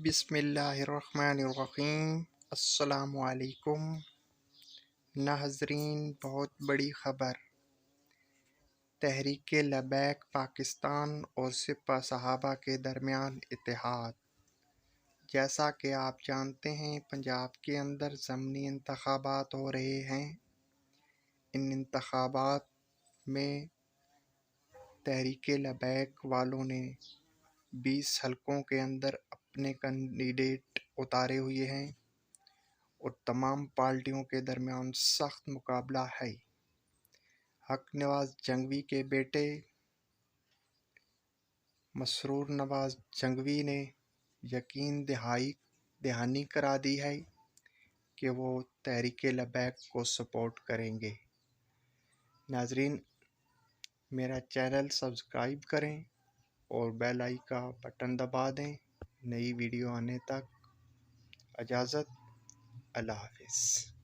بسم اللہ الرحمن الرحیم۔ السلام علیکم ناظرین، بہت بڑی خبر۔ تحریک لبیک پاکستان اور سپہ صحابہ کے درمیان اتحاد۔ جیسا کہ آپ جانتے ہیں، پنجاب کے اندر ضمنی انتخابات ہو رہے ہیں۔ ان انتخابات میں تحریک لبیک والوں نے 20 حلقوں کے اندر اپنے کینڈیڈیٹ اتارے ہوئے ہیں اور تمام پارٹیوں کے درمیان سخت مقابلہ ہے۔ حق نواز جنگوی کے بیٹے مسرور نواز جنگوی نے یقین دہانی کرا دی ہے کہ وہ تحریک لبیک کو سپورٹ کریں گے۔ ناظرین، میرا چینل سبسکرائب کریں اور بیل آئیکن کا بٹن دبا دیں۔ نئی ویڈیو آنے تک اجازت، اللہ حافظ۔